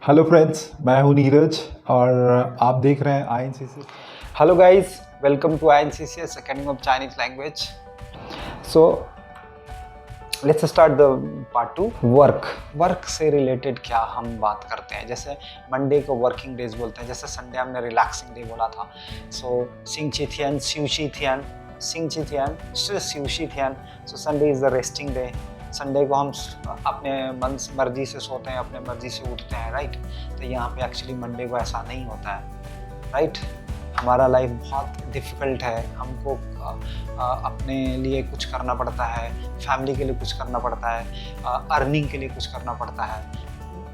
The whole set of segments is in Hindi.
हेलो फ्रेंड्स, मैं हूं नीरज और आप देख रहे हैं INCCS। Hello guys, welcome to INCCS Academy of Chinese Language. So let's start the part 2 work से रिलेटेड क्या हम बात करते हैं। जैसे मंडे को वर्किंग डेज बोलते हैं, जैसे संडे हमने रिलैक्सिंग डे बोला था। सो सिंगचिथियन सिवशिथियन सिंगचिथियन सिवशिथियन। So Sunday is the resting day. Sunday को हम अपने मन मर्जी से सोते हैं, अपने मर्जी से उठते हैं, राइट। तो यहाँ पे एक्चुअली मंडे को ऐसा नहीं होता है, राइट। हमारा लाइफ बहुत डिफ़िकल्ट है, हमको अपने लिए कुछ करना पड़ता है, फैमिली के लिए कुछ करना पड़ता है, अर्निंग के लिए कुछ करना पड़ता है।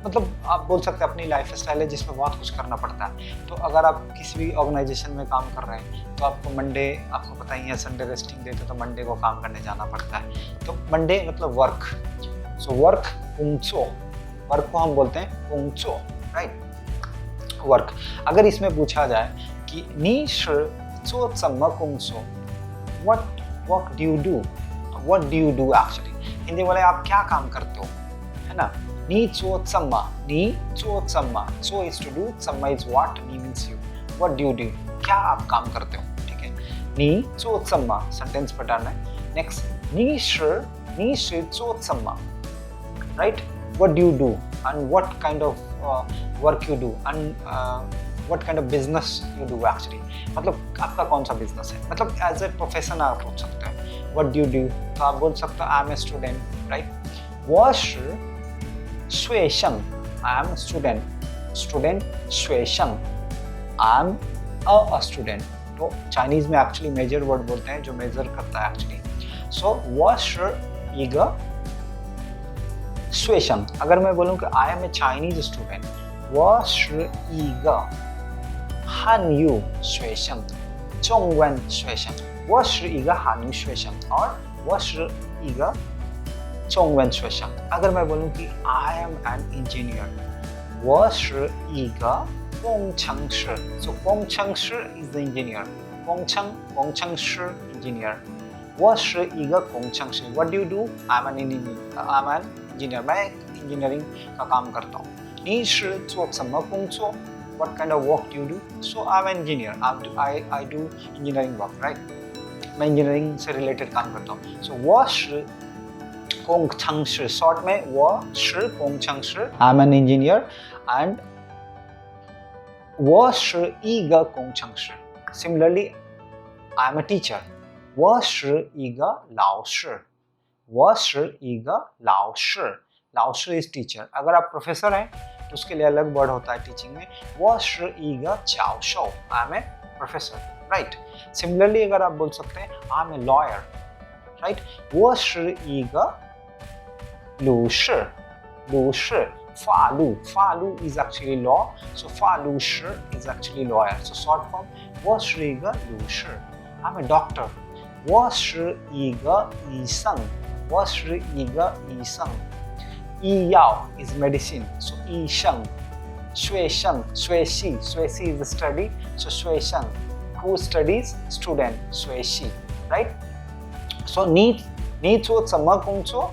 मतलब आप बोल सकते हैं अपनी लाइफ स्टाइल है जिसमें बहुत कुछ करना पड़ता है। तो अगर आप किसी भी ऑर्गेनाइजेशन में काम कर रहे हैं तो आपको मंडे, आपको पता ही है संडे रेस्टिंग डे, तो मंडे को काम करने जाना पड़ता है। तो मंडे मतलब वर्क। सो वर्क पुंगचो, वर्क को हम बोलते हैं पुंगचो, राइट। वर्क। अगर इसमें पूछा जाए कि नी शि चो चम्मा कुंगसो, what work do you do, what do you do actually. Hindi बोले आप क्या काम करते हो, है ना। नी चो चम्मा, नी चो चम्मा, चो इज टू डू, चम्मा इज व्हाट, नी means you, what do you do, क्या आप काम करते हो, ठीक है। नी चो चम्मा सेंटेंस पैटर्न है। नेक्स्ट नी शि चो चम्मा, right. What do you do and what kind of work you do and what kind of business you do actually, मतलब आपका कौन सा बिजनेस है, मतलब एज ए प्रोफेशन आप पूछ सकते हैं what do you do। तो आप बोल सकते हो I am a student, right. 我是学生 I am a student, student 学生 I am a student। तो चाइनीज में एक्चुअली मेजर वर्ड बोलते हैं जो मेजर करता है एक्चुअली। सो 我是一个学生，अगर मैं बोलूँ कि I am a Chinese student, 我是一个汉语学生，中文学生，我是一个汉语学生और 我是一个中文学生。अगर मैं बोलूँ कि I am an engineer， 我是一个工程师， so 工程师 is the engineer， 工程师 engineer， 我是一个工程师。What do you do? I'm an engineer， मैं इंजीनियरिंग का काम करता हूँ। 你是做什么工作？ What kind of work do you do? So I'm an engineer. I do engineering work, right? मैं इंजीनियरिंग से रिलेटेड काम करता हूँ। So 我是工程师 short में 我是工程师 I'm an engineer and 我是一个工程师 Similarly I'm a teacher 我是一个老师我是一个老师老师 is teacher। अगर आप प्रोफेसर हैं तो उसके लिए अलग वर्ड होता है टीचिंग में 我是一个教授 I'm a professor, right? Similarly अगर आप बोल सकते हैं I'm a lawyer, right? 我是一个律师律师法律 is actually law, so 法律师 is actually lawyer, so short form 我是一个律师 I'm a doctor 我是一个医生我是一个医生医药 is medicine, so 医生学生学习 is the study, so 学生 who studies student 学习 right? So 你做什么工作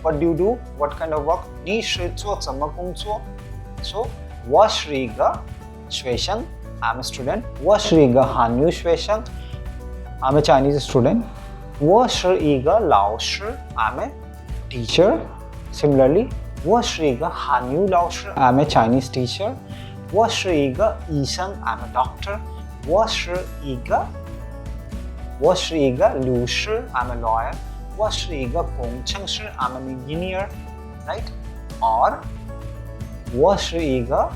What do you do? What kind of work? 你是做什么工作 So 我是一个学生 I'm a student 我是一个汉语学生 I'm a Chinese student 我是一个老师 I'm a teacher Similarly 我是一个汉语老师 I'm a Chinese teacher 我是一个医生 I'm a doctor 我是一个律师 I'm a lawyer 我是一个工程师 I'm an engineer, right? और 我是一个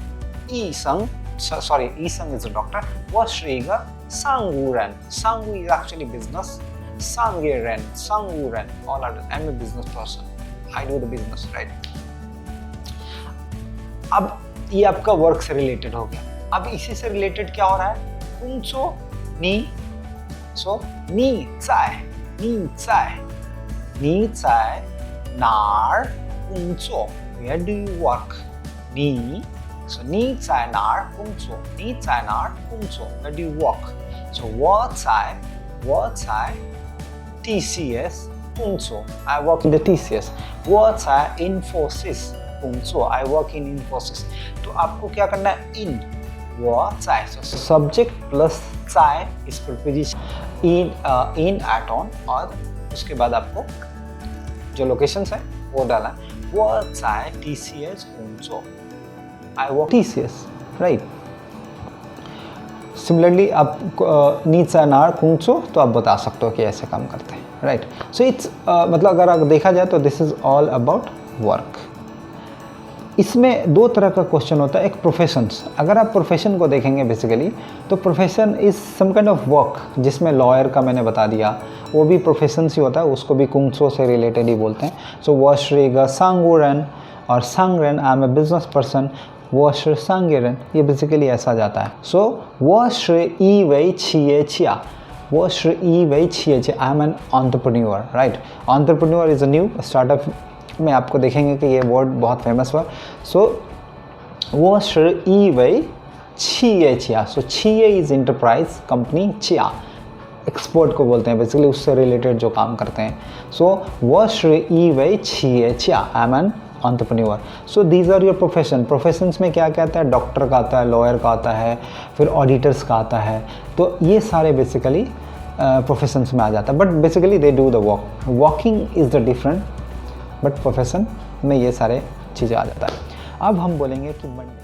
医生 sorry 医生 is a doctor 我是一个商务人 商务 is actually business 商业人 all are I'm a business person I do the business, right? अब ये आपका वर्क से रिलेटेड हो गया। अब इसी से रिलेटेड क्या हो रहा है कुंचो नी सो नी चाय नार कुंचो where do you work 你 so 你在哪儿工作 where do you work so 我在 TCS工作 I work in the TCS 我在 Infosys कुंसो, आई वर्क इन इन्फोसिस। तो आपको क्या करना है, इन वो चाय, सब्जेक्ट प्लस चाय इस प्रीपोजिशन इन एट ऑन, और उसके बाद आपको जो लोकेशंस है वो डालना है, वो चाय TCS कुंसो, I work TCS, right. Similarly आप नीड्स एन आर कुंसो, तो आप बता सकते हो कि ऐसे काम करते हैं, राइट। सो इट्स मतलब अगर आप देखा जाए तो this is all about work. इसमें दो तरह का क्वेश्चन होता है, एक प्रोफेशंस। अगर आप प्रोफेशन को देखेंगे बेसिकली, तो profession is some kind of work, जिसमें लॉयर का मैंने बता दिया, वो भी प्रोफेशन ही होता है, उसको भी कुंसो से रिलेटेड ही बोलते हैं। सो वॉश्रीगा सांगुरन और सांगरन, I am a business person, वॉश्र सांगेरन, ये बेसिकली ऐसा जाता है। सो वॉश्र ई वई छिए छिया, वॉश्र ई वई छिए छिया, I am an entrepreneur, right. Entrepreneur is a new startup में आपको देखेंगे कि ये वर्ड बहुत फेमस हुआ। सो वॉश्र ई वई छिए छिया, सो छिए इज इंटरप्राइज कंपनी, छिया एक्सपोर्ट को बोलते हैं बेसिकली, उससे रिलेटेड जो काम करते हैं। सो वॉश्र ई वई छिए छिया, I am an entrepreneur. So these are your profession. Professions में क्या क्या आता है, डॉक्टर का आता है, लॉयर का आता है, फिर ऑडिटर्स का आता है, तो ये सारे बेसिकली प्रोफेशंस में आ जाता है। But basically they do the work, walking is the different, but profession में ये सारे चीज़ें आ जाता है। अब हम बोलेंगे कि मंडे